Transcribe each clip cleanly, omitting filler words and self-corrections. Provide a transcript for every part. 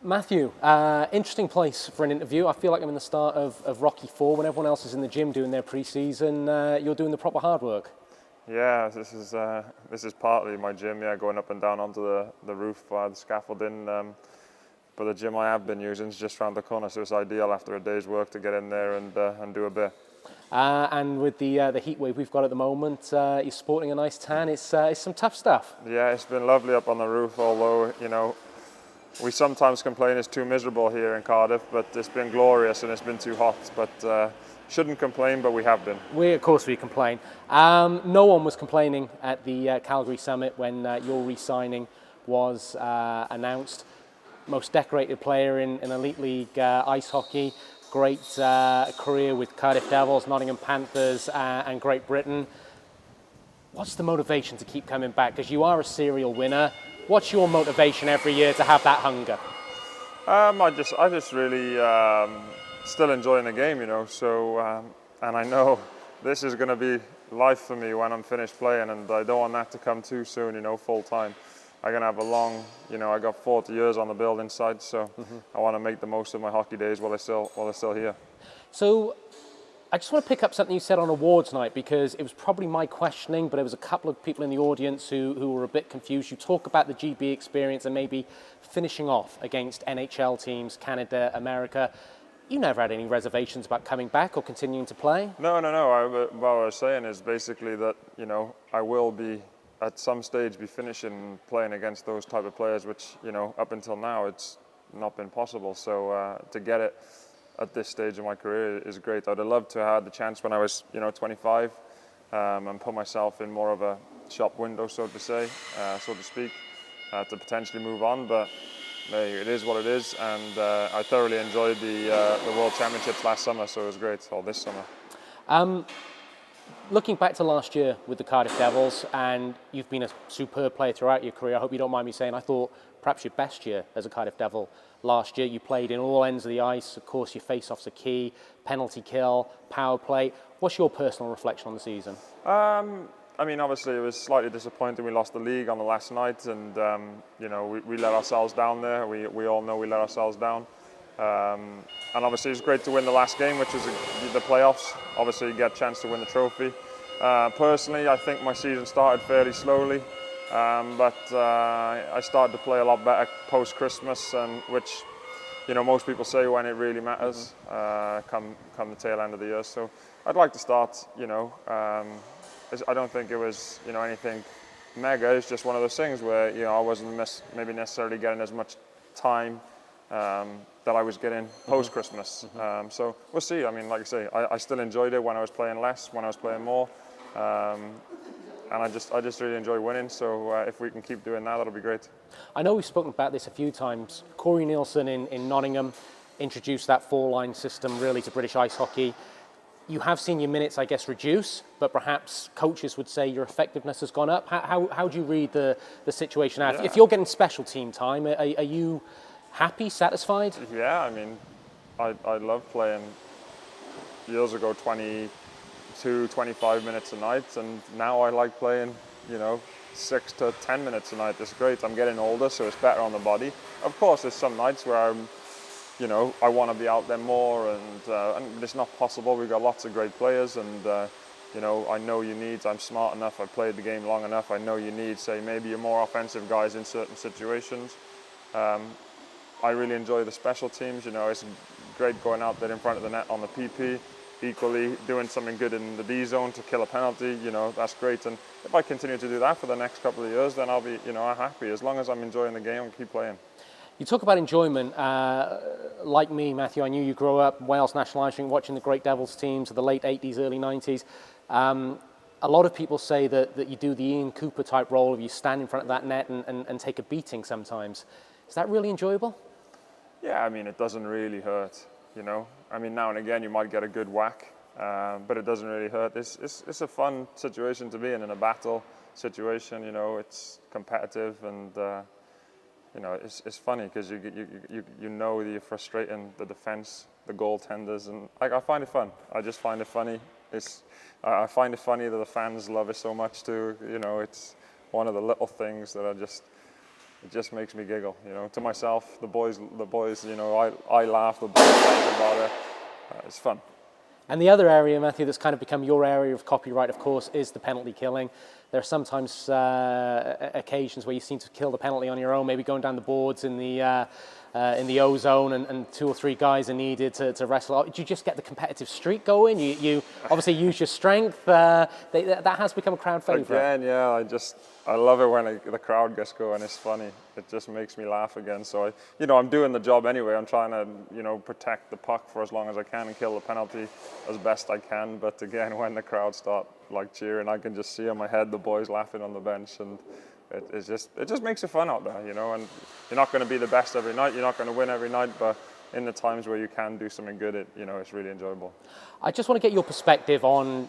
Matthew, interesting place for an interview. I feel like I'm in the start of Rocky 4 when everyone else is in the gym doing their pre-season. You're doing the proper hard work. Yeah, this is partly my gym. Yeah, going up and down onto the roof, the scaffolding. But the gym I have been using is just around the corner, so it's ideal after a day's work to get in there and do a bit. And with the heat wave we've got at the moment, you're sporting a nice tan. It's some tough stuff. Yeah, it's been lovely up on the roof. Although we sometimes complain it's too miserable here in Cardiff, but it's been glorious and it's been too hot. But shouldn't complain, but we have been. Of course we complain. No one was complaining at the Calgary Summit when your re-signing was announced. Most decorated player in Elite League ice hockey. Great career with Cardiff Devils, Nottingham Panthers and Great Britain. What's the motivation to keep coming back? Because you are a serial winner. What's your motivation every year to have that hunger? I just really still enjoying the game, So and I know this is going to be life for me when I'm finished playing, and I don't want that to come too soon, full time. I'm going to have a long, I got 40 years on the building side, so I want to make the most of my hockey days while they're still here. So I just want to pick up something you said on awards night, because it was probably my questioning, but there was a couple of people in the audience who were a bit confused. You talk about the GB experience and maybe finishing off against NHL teams, Canada, America. You never had any reservations about coming back or continuing to play? No. What I was saying is basically that, I will be at some stage be finishing playing against those type of players, which, up until now it's not been possible. So to get it at this stage of my career is great. I'd have loved to have had the chance when I was, 25, and put myself in more of a shop window, so to speak, to potentially move on. But it is what it is, and I thoroughly enjoyed the World Championships last summer, so it was great, or this summer. Looking back to last year with the Cardiff Devils, and you've been a superb player throughout your career. I hope you don't mind me saying I thought perhaps your best year as a Cardiff Devil last year. You played in all ends of the ice. Of course, your face-offs are key, penalty kill, power play. What's your personal reflection on the season? Obviously it was slightly disappointing. We lost the league on the last night, and we let ourselves down there. We all know we let ourselves down. And obviously it was great to win the last game, which was the playoffs. Obviously you get a chance to win the trophy. Personally, I think my season started fairly slowly, but I started to play a lot better post-Christmas, which most people say when it really matters, come the tail end of the year. So I'd like to start, I don't think it was anything mega. It's just one of those things where I wasn't maybe necessarily getting as much time that I was getting post-Christmas. So we'll see. Like I say, I still enjoyed it when I was playing less, when I was playing more. And I just really enjoy winning. So if we can keep doing that, that'll be great. I know we've spoken about this a few times. Corey Nielsen in Nottingham introduced that four-line system really to British ice hockey. You have seen your minutes, I guess, reduce, but perhaps coaches would say your effectiveness has gone up. How do you read the situation out? Yeah. If you're getting special team time, are you happy, satisfied? Yeah, I love playing. Years ago, 22, 25 minutes a night, and now I like playing, 6 to 10 minutes a night. It's great. I'm getting older, so it's better on the body. Of course, there's some nights where I want to be out there more, and it's not possible. We've got lots of great players, and I know you need. I'm smart enough. I've played the game long enough. I know you need, say, maybe you're more offensive guys in certain situations. I really enjoy the special teams. It's great going out there in front of the net on the PP. Equally, doing something good in the D zone to kill a penalty. That's great. And if I continue to do that for the next couple of years, then I'll be, happy. As long as I'm enjoying the game, I'll keep playing. You talk about enjoyment. Like me, Matthew, I knew you grew up Wales national ice rink watching the Great Devils teams of the late 80s, early 90s. A lot of people say that you do the Ian Cooper type role of you stand in front of that net and take a beating sometimes. Is that really enjoyable? Yeah, it doesn't really hurt, now and again you might get a good whack, but it doesn't really hurt. It's a fun situation to be in a battle situation, it's competitive, and it's funny because you know you're frustrating the defense, the goaltenders, and I find it fun. I just find it funny. I find it funny that the fans love it so much too. It's one of the little things that are just it just makes me giggle. You know, to myself, the boys. You know, I laugh. The boys laugh about it. It's fun. And the other area, Matthew, that's kind of become your area of copyright, of course, is the penalty killing. There are sometimes occasions where you seem to kill the penalty on your own, maybe going down the boards in the O zone, and 2 or 3 guys are needed to wrestle. Do you just get the competitive streak going? You obviously use your strength. That has become a crowd favourite. Again, yeah, I love it when the crowd gets going. It's funny. It just makes me laugh again. So I'm doing the job anyway. I'm trying to protect the puck for as long as I can and kill the penalty as best I can. But again, when the crowd start cheering, I can just see in my head the boys laughing on the bench, and it just makes it fun out there, And you're not going to be the best every night. You're not going to win every night, but in the times where you can do something good, it's really enjoyable. I just want to get your perspective on,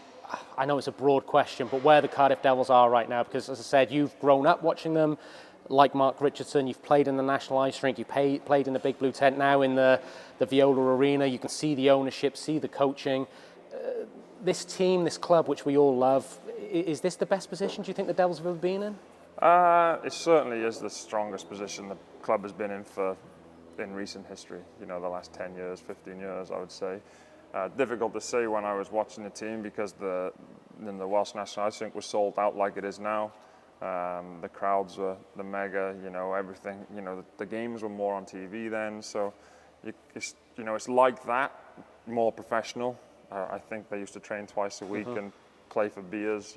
I know it's a broad question, but where the Cardiff Devils are right now, because as I said, you've grown up watching them, like Mark Richardson. You've played in the National Ice Rink. You played in the Big Blue Tent, now in the Viola Arena. You can see the ownership, see the coaching. This team, this club, which we all love, is this the best position do you think the Devils have ever been in? It certainly is the strongest position the club has been in recent history. The last 10 years, 15 years, I would say. Difficult to say when I was watching the team, because the Welsh National Ice Rink was sold out like it is now. The crowds were the mega, everything. The games were more on TV then, so it's like that, more professional. I think they used to train twice a week and play for beers,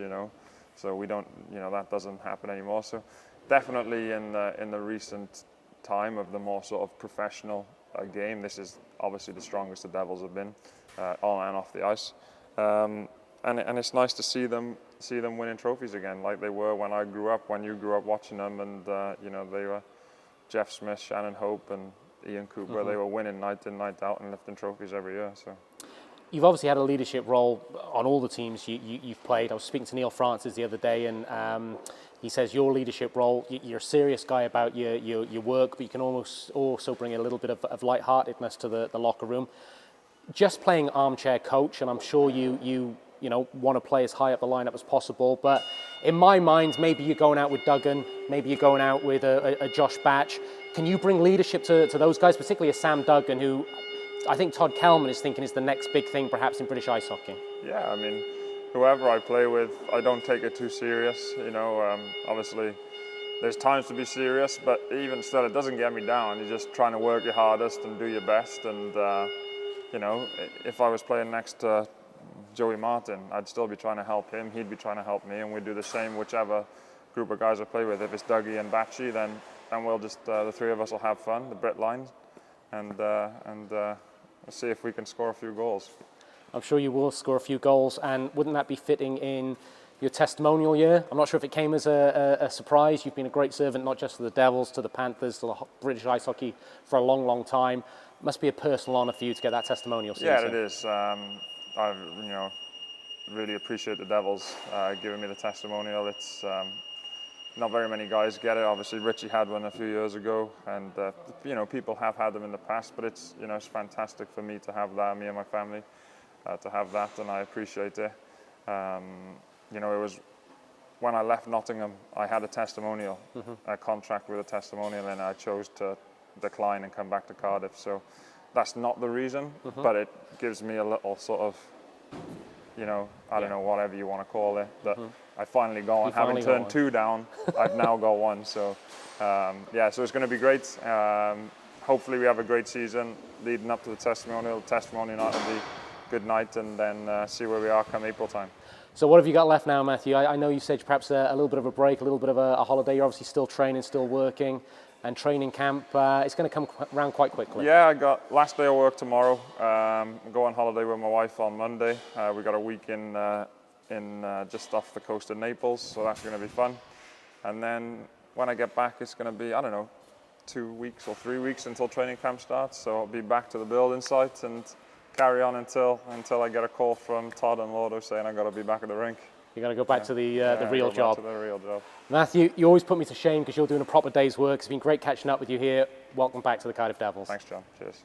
So we don't, that doesn't happen anymore. So definitely in the recent time of the more sort of professional game, this is obviously the strongest the Devils have been on and off the ice. And it's nice to see them winning trophies again, like they were when I grew up, when you grew up watching them, and they were Jeff Smith, Shannon Hope, and Ian Cooper. They were winning night in, night out, and lifting trophies every year. So. You've obviously had a leadership role on all the teams you've played. I was speaking to Neil Francis the other day, and he says your leadership role, you're a serious guy about your work, but you can almost also bring a little bit of lightheartedness to the locker room. Just playing armchair coach, and I'm sure you want to play as high up the lineup as possible, but in my mind, maybe you're going out with Duggan, maybe you're going out with a Josh Batch. Can you bring leadership to those guys, particularly a Sam Duggan, who I think Todd Kelman is thinking is the next big thing perhaps in British ice hockey? Yeah, I mean, whoever I play with, I don't take it too serious. Obviously there's times to be serious, but even still, it doesn't get me down. You're just trying to work your hardest and do your best. And if I was playing next to Joey Martin, I'd still be trying to help him. He'd be trying to help me, and we'd do the same whichever group of guys I play with. If it's Dougie and Batchy, then we'll just the three of us will have fun, the Brit line, and we'll see if we can score a few goals. I'm sure you will score a few goals, and wouldn't that be fitting in your testimonial year? I'm not sure if it came as a surprise. You've been a great servant, not just to the Devils, to the Panthers, to the British ice hockey for a long, long time. Must be a personal honour for you to get that testimonial season. Yeah, it is. I really appreciate the Devils giving me the testimonial. It's not very many guys get it. Obviously, Richie had one a few years ago, and people have had them in the past. But it's it's fantastic for me to have that, me and my family to have that, and I appreciate it. It was when I left Nottingham, I had a testimonial, a contract with a testimonial, and I chose to decline and come back to Cardiff. So that's not the reason, but it gives me a little sort of, I don't know, whatever you want to call it, that I finally got one. Having turned 2 down, I've now got 1. So, so it's going to be great. Hopefully we have a great season leading up to the testimonial. The testimonial night will be good night, and then see where we are come April time. So what have you got left now, Matthew? I know you said perhaps a little bit of a break, a little bit of a holiday. You're obviously still training, still working, and training camp, it's going to come around quite quickly. Yeah, I got last day of work tomorrow. Go on holiday with my wife on Monday. We got a week in just off the coast of Naples, so that's going to be fun. And then when I get back, it's going to be, 2 weeks or 3 weeks until training camp starts. So I'll be back to the building site and carry on until I get a call from Todd and Lordo saying I got to be back at the rink. You're going to go back to the real job. Back to the real job. Matthew, you always put me to shame because you're doing a proper day's work. It's been great catching up with you here. Welcome back to the Cardiff Devils. Thanks, John. Cheers.